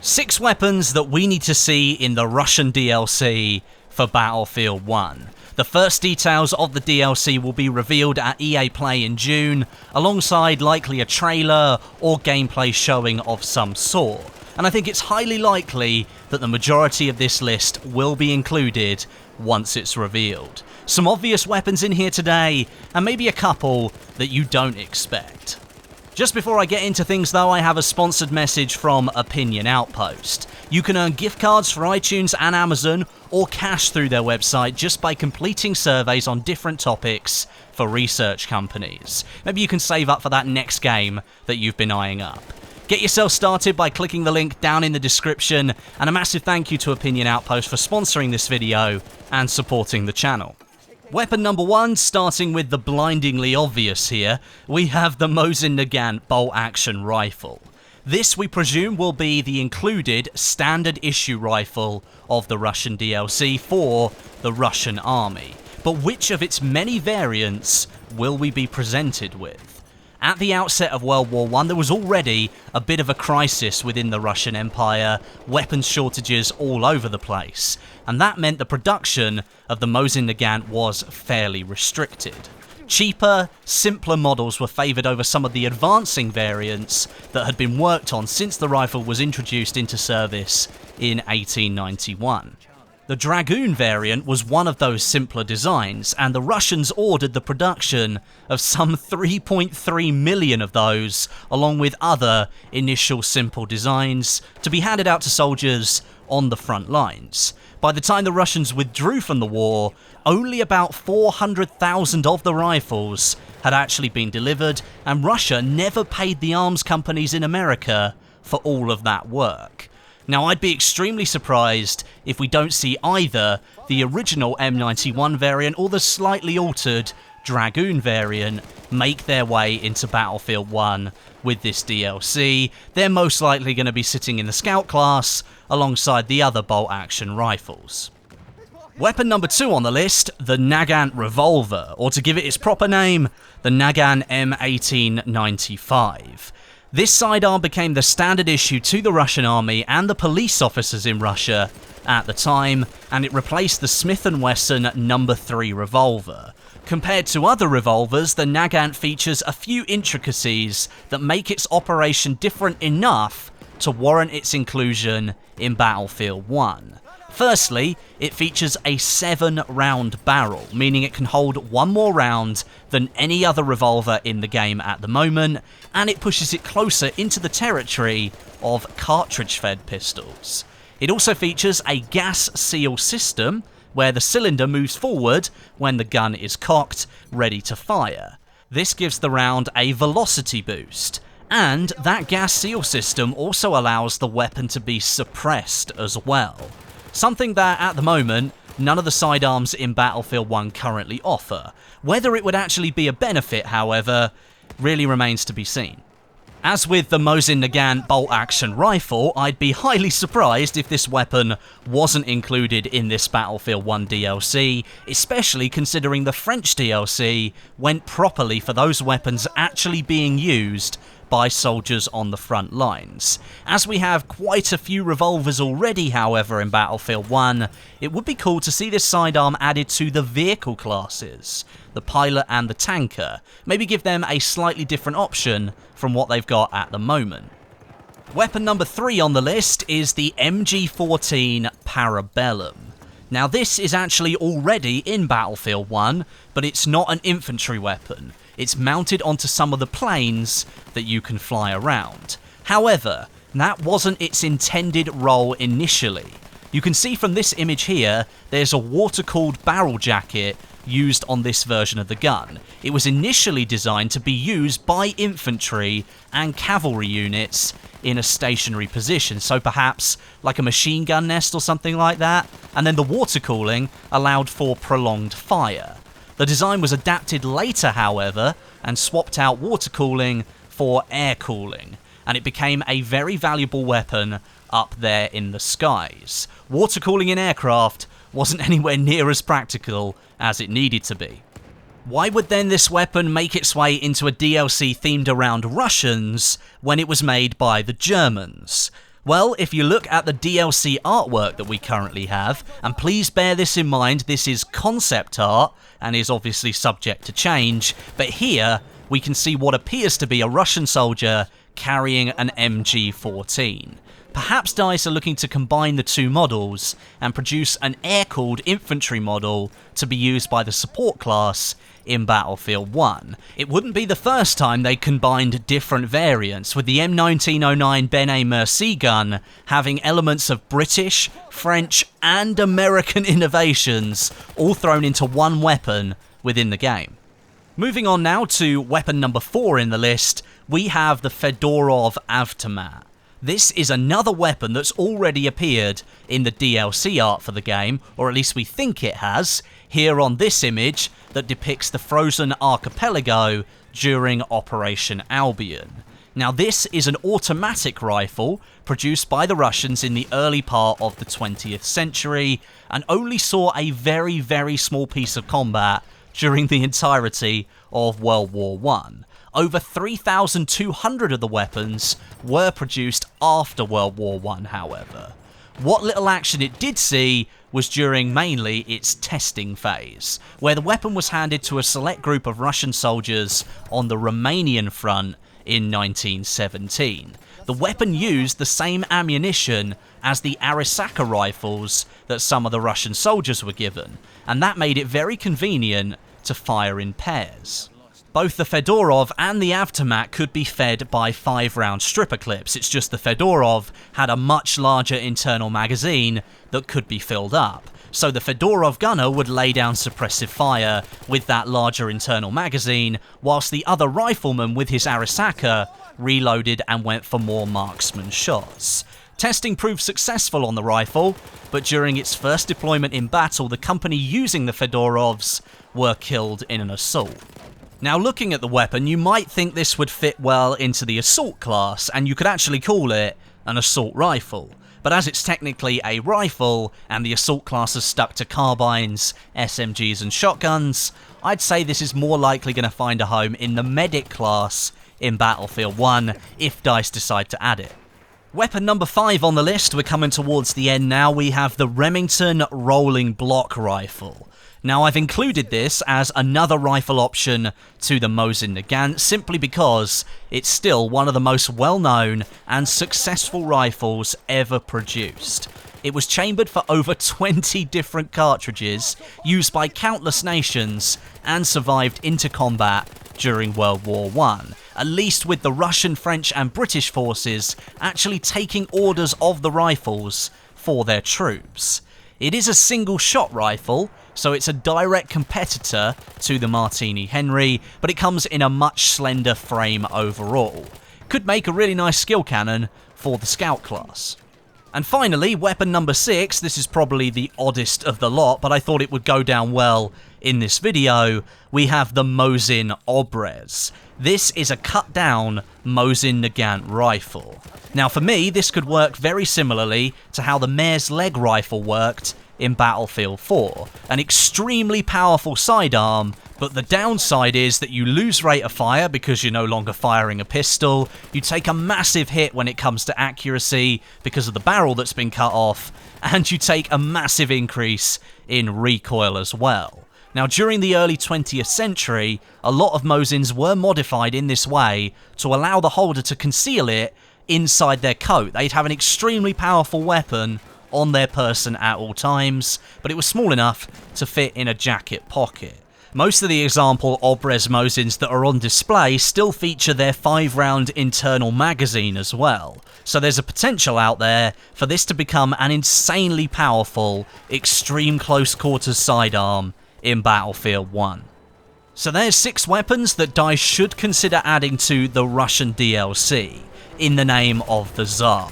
6 weapons that we need to see in the Russian DLC for Battlefield 1. The first details of the DLC will be revealed at EA Play in June, alongside likely a trailer or gameplay showing of some sort. And I think it's highly likely that the majority of this list will be included once it's revealed. Some obvious weapons in here today, and maybe a couple that you don't expect. Just before I get into things though, I have a sponsored message from Opinion Outpost. You can earn gift cards for iTunes and Amazon, or cash through their website just by completing surveys on different topics for research companies. Maybe you can save up for that next game that you've been eyeing up. Get yourself started by clicking the link down in the description, and a massive thank you to Opinion Outpost for sponsoring this video and supporting the channel. Weapon number 1, starting with the blindingly obvious here, we have the Mosin Nagant bolt-action rifle. This, we presume, will be the included standard issue rifle of the Russian DLC for the Russian army. But which of its many variants will we be presented with? At the outset of World War I, there was already a bit of a crisis within the Russian Empire, weapons shortages all over the place, and that meant the production of the Mosin Nagant was fairly restricted. Cheaper, simpler models were favoured over some of the advancing variants that had been worked on since the rifle was introduced into service in 1891. The Dragoon variant was one of those simpler designs, and the Russians ordered the production of some 3.3 million of those, along with other initial simple designs, to be handed out to soldiers on the front lines. By the time the Russians withdrew from the war, only about 400,000 of the rifles had actually been delivered, and Russia never paid the arms companies in America for all of that work. Now, I'd be extremely surprised if we don't see either the original M91 variant or the slightly altered Dragoon variant make their way into Battlefield 1 with this DLC. They're most likely going to be sitting in the Scout class alongside the other bolt-action rifles. Weapon number 2 on the list, the Nagant Revolver, or to give it its proper name, the Nagant M1895. This sidearm became the standard issue to the Russian army and the police officers in Russia at the time, and it replaced the Smith & Wesson No. 3 revolver. Compared to other revolvers, the Nagant features a few intricacies that make its operation different enough to warrant its inclusion in Battlefield 1. Firstly, it features a 7-round barrel, meaning it can hold one more round than any other revolver in the game at the moment, and it pushes it closer into the territory of cartridge-fed pistols. It also features a gas seal system, where the cylinder moves forward when the gun is cocked, ready to fire. This gives the round a velocity boost, and that gas seal system also allows the weapon to be suppressed as well. Something that, at the moment, none of the sidearms in Battlefield 1 currently offer. Whether it would actually be a benefit, however, really remains to be seen. As with the Mosin Nagant bolt-action rifle, I'd be highly surprised if this weapon wasn't included in this Battlefield 1 DLC, especially considering the French DLC went properly for those weapons actually being used by soldiers on the front lines. As we have quite a few revolvers already, however, in Battlefield 1, it would be cool to see this sidearm added to the vehicle classes, the pilot and the tanker. Maybe give them a slightly different option from what they've got at the moment. Weapon number 3 on the list is the MG14 Parabellum. Now, this is actually already in Battlefield 1, but it's not an infantry weapon. It's mounted onto some of the planes that you can fly around. However, that wasn't its intended role initially. You can see from this image here, there's a water-cooled barrel jacket used on this version of the gun. It was initially designed to be used by infantry and cavalry units in a stationary position, so perhaps like a machine gun nest or something like that, and then the water cooling allowed for prolonged fire. The design was adapted later, however, and swapped out water cooling for air cooling, and it became a very valuable weapon up there in the skies. Water cooling in aircraft wasn't anywhere near as practical as it needed to be. Why would then this weapon make its way into a DLC themed around Russians when it was made by the Germans? Well, if you look at the DLC artwork that we currently have, and please bear this in mind, this is concept art and is obviously subject to change, but here we can see what appears to be a Russian soldier carrying an MG14. Perhaps DICE are looking to combine the two models and produce an air-cooled infantry model to be used by the support class in Battlefield 1. It wouldn't be the first time they combined different variants, with the M1909 Benet Merci gun having elements of British, French and American innovations all thrown into one weapon within the game. Moving on now to weapon number 4 in the list, we have the Fedora Avtomat. This is another weapon that's already appeared in the DLC art for the game, or at least we think it has, here on this image that depicts the frozen archipelago during Operation Albion. Now this is an automatic rifle produced by the Russians in the early part of the 20th century and only saw a very, very small piece of combat during the entirety of World War I. Over 3,200 of the weapons were produced after World War I, however. What little action it did see was during mainly its testing phase, where the weapon was handed to a select group of Russian soldiers on the Romanian front in 1917. The weapon used the same ammunition as the Arisaka rifles that some of the Russian soldiers were given, and that made it very convenient to fire in pairs. Both the Fedorov and the Avtomat could be fed by 5-round stripper clips, it's just the Fedorov had a much larger internal magazine that could be filled up. So the Fedorov gunner would lay down suppressive fire with that larger internal magazine, whilst the other rifleman with his Arisaka reloaded and went for more marksman shots. Testing proved successful on the rifle, but during its first deployment in battle, the company using the Fedorovs were killed in an assault. Now looking at the weapon, you might think this would fit well into the assault class, and you could actually call it an assault rifle. But as it's technically a rifle, and the assault class is stuck to carbines, SMGs and shotguns, I'd say this is more likely going to find a home in the medic class in Battlefield 1, if DICE decide to add it. Weapon number 5 on the list, we're coming towards the end now, we have the Remington rolling block rifle. Now I've included this as another rifle option to the Mosin Nagant simply because it's still one of the most well-known and successful rifles ever produced. It was chambered for over 20 different cartridges, used by countless nations, and survived into combat during World War I, at least with the Russian, French and British forces actually taking orders of the rifles for their troops. It is a single-shot rifle, so it's a direct competitor to the Martini Henry, but it comes in a much slender frame overall. Could make a really nice skill cannon for the scout class. And finally, weapon number 6, this is probably the oddest of the lot, but I thought it would go down well in this video. We have the Mosin Obrez. This is a cut-down Mosin Nagant rifle. Now for me, this could work very similarly to how the Mare's Leg rifle worked in Battlefield 4. An extremely powerful sidearm, but the downside is that you lose rate of fire because you're no longer firing a pistol, you take a massive hit when it comes to accuracy because of the barrel that's been cut off, and you take a massive increase in recoil as well. Now during the early 20th century, a lot of Mosins were modified in this way to allow the holder to conceal it inside their coat. They'd have an extremely powerful weapon on their person at all times, but it was small enough to fit in a jacket pocket. Most of the example Obrez Mosins that are on display still feature their 5-round internal magazine as well, so there's a potential out there for this to become an insanely powerful, extreme close quarters sidearm in Battlefield 1. So there's 6 weapons that DICE should consider adding to the Russian DLC, in the name of the Tsar.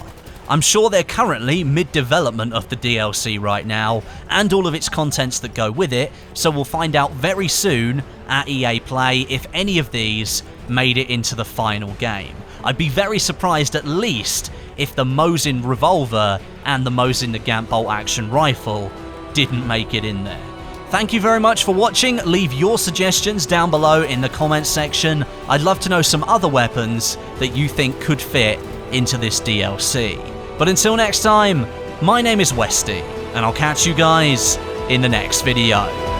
I'm sure they're currently mid-development of the DLC right now, and all of its contents that go with it, so we'll find out very soon at EA Play if any of these made it into the final game. I'd be very surprised at least if the Mosin Revolver and the Mosin Nagant bolt-action rifle didn't make it in there. Thank you very much for watching. Leave your suggestions down below in the comments section. I'd love to know some other weapons that you think could fit into this DLC. But until next time, my name is Westie, and I'll catch you guys in the next video.